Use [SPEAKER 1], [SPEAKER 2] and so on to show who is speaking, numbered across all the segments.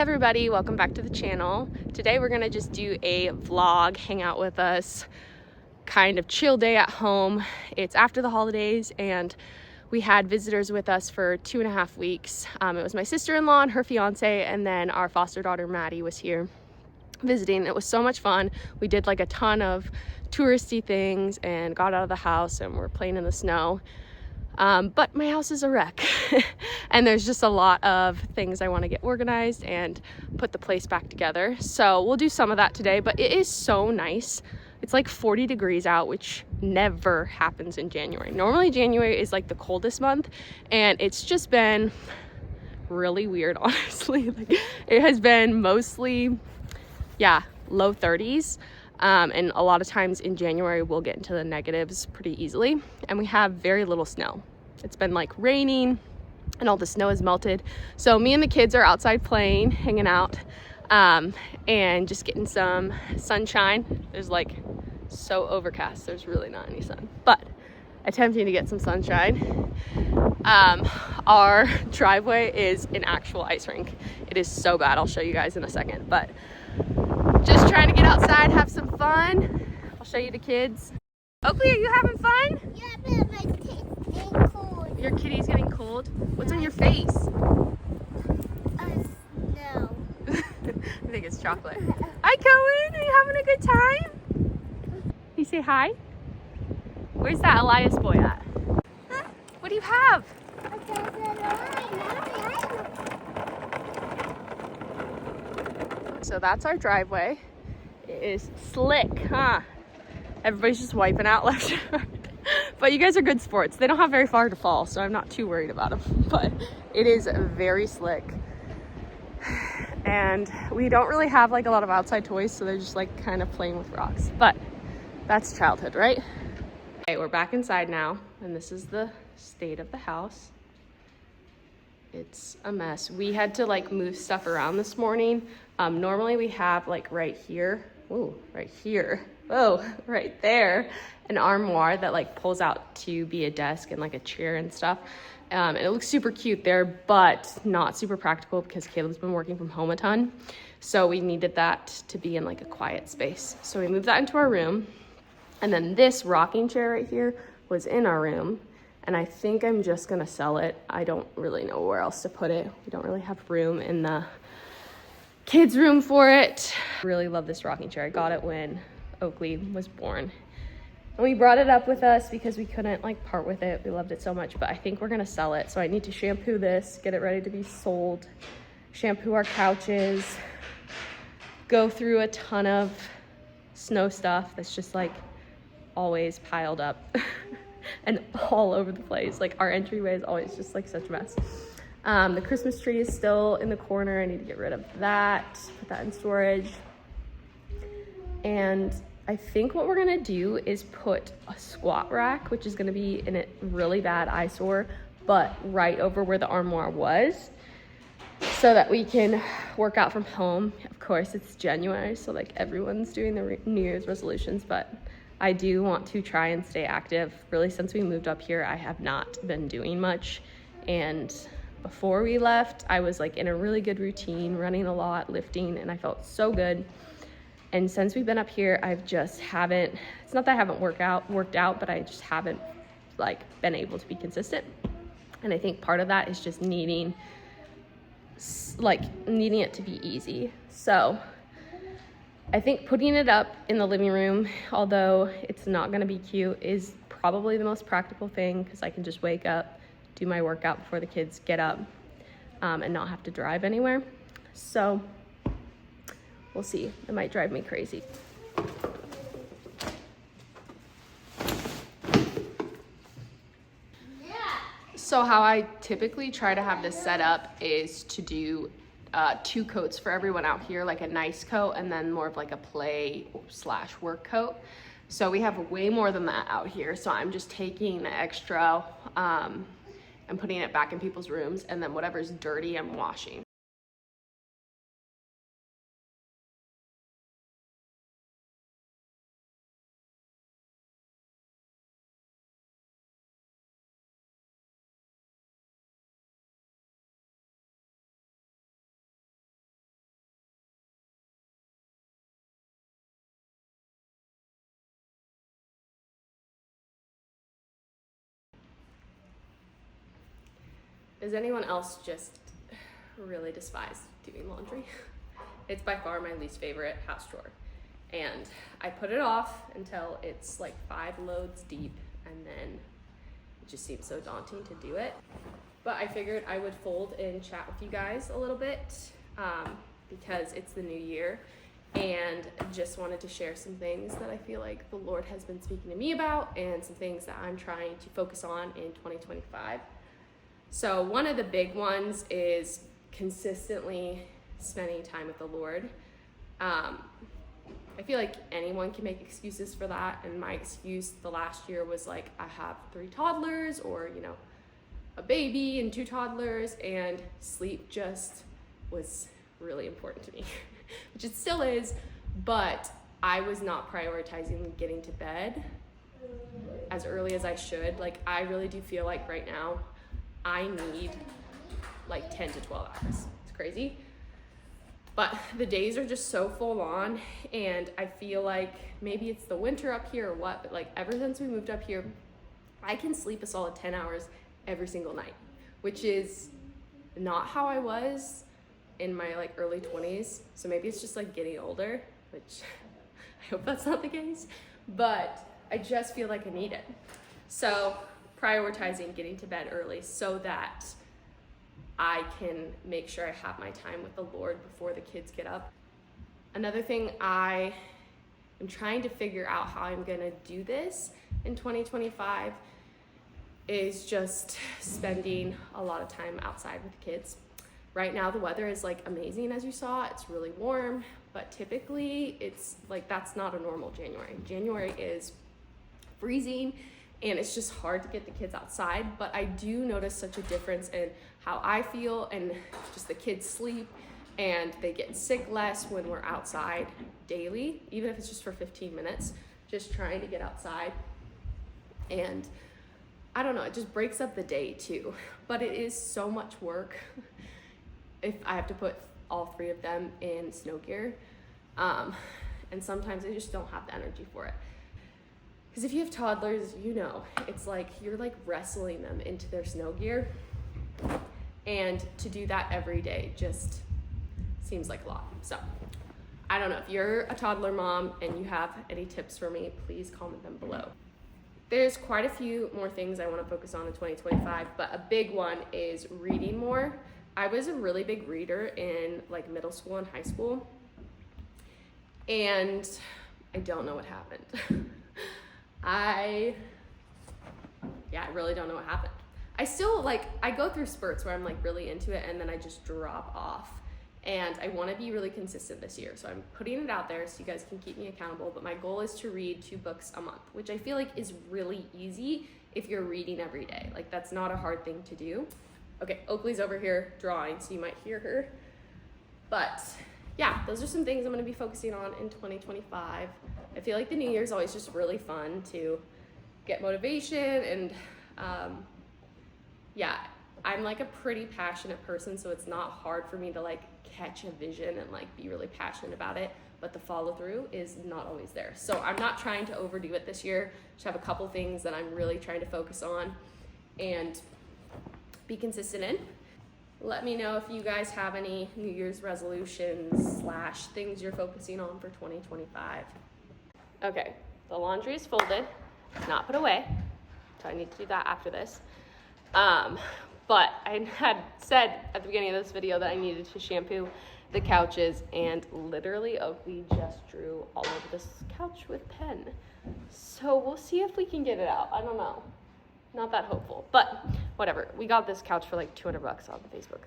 [SPEAKER 1] Everybody, welcome back to the channel. Today we're gonna just do a vlog, hang out with us, kind of chill day at home. It's after the holidays and we had visitors with us for 2.5 weeks. It was my sister-in-law and her fiance, and then our foster daughter Maddie was here visiting. It was so much fun. We did like a ton of touristy things and got out of the house and we're playing in the snow. But my house is a wreck and there's just a lot of things I want to get organized and put the place back together. So we'll do some of that today, but it is so nice. It's like 40 degrees out, which never happens in January. Normally January is like the coldest month and it's just been really weird, honestly. Like, it has been mostly, low 30s. And a lot of times in January we'll get into the negatives pretty easily, and we have very little snow. It's been like raining and all the snow has melted. So me and the kids are outside playing, hanging out, and just getting some sunshine. There's like so overcast, there's really not any sun, but attempting to get some sunshine. Our driveway is an actual ice rink. It is so bad. I'll show you guys in a second, but just trying to get outside, have some fun. I'll show you the kids. Oakley, are you having fun?
[SPEAKER 2] Yeah, but my kitty's getting cold.
[SPEAKER 1] Your kitty's getting cold? What's on your face?
[SPEAKER 2] Snow.
[SPEAKER 1] I think it's chocolate. Hi, Cohen. Are you having a good time? You say hi? Where's that Elias boy at?
[SPEAKER 2] Huh?
[SPEAKER 1] What do you have? So that's our driveway. It is slick, huh? Everybody's just wiping out left and right. But you guys are good sports. They don't have very far to fall, so I'm not too worried about them. But it is very slick. And we don't really have like a lot of outside toys, so they're just like kind of playing with rocks. But that's childhood, right? Okay, we're back inside now, and this is the state of the house. It's a mess. We had to like move stuff around this morning. Normally we have like right here, right there, an armoire that like pulls out to be a desk and like a chair and stuff. And it looks super cute there, but not super practical because Caleb's been working from home a ton. So we needed that to be in like a quiet space. So we moved that into our room. And then this rocking chair right here was in our room. And I think I'm just gonna sell it. I don't really know where else to put it. We don't really have room in the kids' room for it. Really love this rocking chair. I got it when Oakley was born. And we brought it up with us because we couldn't like part with it. We loved it so much, but I think we're gonna sell it. So I need to shampoo this, get it ready to be sold, shampoo our couches, go through a ton of snow stuff that's just like always piled up. And all over the place. Like our entryway is always just like such a mess. The Christmas tree is still in the corner. I need to get rid of that, put that in storage. And I think what we're gonna do is put a squat rack, which is gonna be in a really bad eyesore, but right over where the armoire was, so that we can work out from home. Of course, it's January, so like everyone's doing their New Year's resolutions, but I do want to try and stay active. Really, since we moved up here, I have not been doing much. And before we left, I was like in a really good routine, running a lot, lifting, and I felt so good. And since we've been up here, I've just haven't, it's not that I haven't worked out, but I just haven't like been able to be consistent. And I think part of that is just needing it to be easy. So I think putting it up in the living room, although it's not gonna be cute, is probably the most practical thing because I can just wake up, do my workout before the kids get up, and not have to drive anywhere. So we'll see. It might drive me crazy. So how I typically try to have this set up is to do 2 coats for everyone out here, like a nice coat and then more of like a play/work coat. So we have way more than that out here. So I'm just taking the extra and putting it back in people's rooms, and then whatever's dirty I'm washing. Does anyone else just really despise doing laundry? It's by far my least favorite house chore. And I put it off until it's like 5 loads deep, and then it just seems so daunting to do it. But I figured I would fold and chat with you guys a little bit because it's the new year, and just wanted to share some things that I feel like the Lord has been speaking to me about, and some things that I'm trying to focus on in 2025. So one of the big ones is consistently spending time with the Lord. I feel like anyone can make excuses for that, and my excuse the last year was like, I have 3 toddlers, or a baby and 2 toddlers, and sleep just was really important to me, which it still is, but I was not prioritizing getting to bed as early as I should. Like, I really do feel like right now I need like 10 to 12 hours. It's crazy. But the days are just so full on, and I feel like maybe it's the winter up here or what, but like ever since we moved up here, I can sleep a solid 10 hours every single night, which is not how I was in my like early 20s. So maybe it's just like getting older, which I hope that's not the case, but I just feel like I need it. So prioritizing getting to bed early so that I can make sure I have my time with the Lord before the kids get up. Another thing I am trying to figure out how I'm gonna do this in 2025 is just spending a lot of time outside with the kids. Right now the weather is like amazing, as you saw. It's really warm, but typically it's like that's not a normal January. January is freezing, and it's just hard to get the kids outside, but I do notice such a difference in how I feel and just the kids sleep, and they get sick less when we're outside daily, even if it's just for 15 minutes, just trying to get outside. And I don't know, it just breaks up the day too, but it is so much work if I have to put all 3 of them in snow gear, and sometimes I just don't have the energy for it. Because if you have toddlers, it's like you're like wrestling them into their snow gear, and to do that every day just seems like a lot. So I don't know, if you're a toddler mom and you have any tips for me, please comment them below. There's quite a few more things I want to focus on in 2025, but a big one is reading more. I was a really big reader in like middle school and high school, and I don't know what happened. I really don't know what happened. I still I go through spurts where I'm like really into it, and then I just drop off. And I want to be really consistent this year, so I'm putting it out there so you guys can keep me accountable. But my goal is to read 2 books a month, which I feel like is really easy if you're reading every day. Like, that's not a hard thing to do. Okay, Oakley's over here drawing, so you might hear her. But yeah, those are some things I'm going to be focusing on in 2025. I feel like the new year is always just really fun to get motivation, and I'm like a pretty passionate person, so it's not hard for me to like catch a vision and like be really passionate about it, but the follow through is not always there. So I'm not trying to overdo it this year. Just have a couple things that I'm really trying to focus on and be consistent in. Let me know if you guys have any New Year's resolutions / things you're focusing on for 2025. Okay, the laundry is folded, not put away, so I need to do that after this. But I had said at the beginning of this video that I needed to shampoo the couches, and literally Oakley just drew all over this couch with pen. So we'll see if we can get it out. I don't know. Not that hopeful, but whatever. We got this couch for like $200 on Facebook.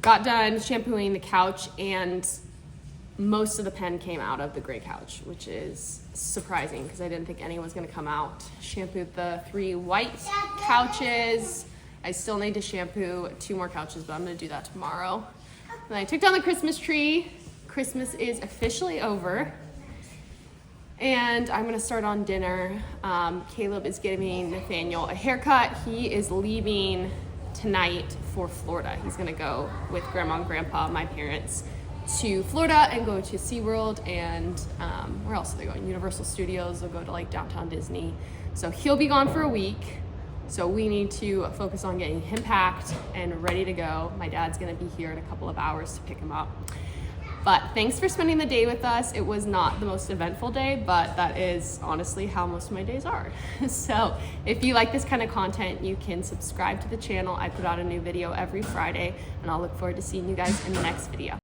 [SPEAKER 1] Got done shampooing the couch, and most of the pen came out of the gray couch, which is surprising because I didn't think anyone was going to come out. Shampooed the 3 white couches, I still need to shampoo 2 more couches, but I'm gonna do that tomorrow. And I took down the Christmas tree. Christmas is officially over. And I'm gonna start on dinner. Caleb is giving Nathaniel a haircut. He is leaving tonight for Florida. He's gonna go with Grandma and Grandpa, my parents, to Florida and go to SeaWorld and where else are they going? Universal Studios. They'll go to like downtown Disney. So he'll be gone for a week. So we need to focus on getting him packed and ready to go. My dad's gonna be here in a couple of hours to pick him up. But thanks for spending the day with us. It was not the most eventful day, but that is honestly how most of my days are. So if you like this kind of content, you can subscribe to the channel. I put out a new video every Friday, and I'll look forward to seeing you guys in the next video.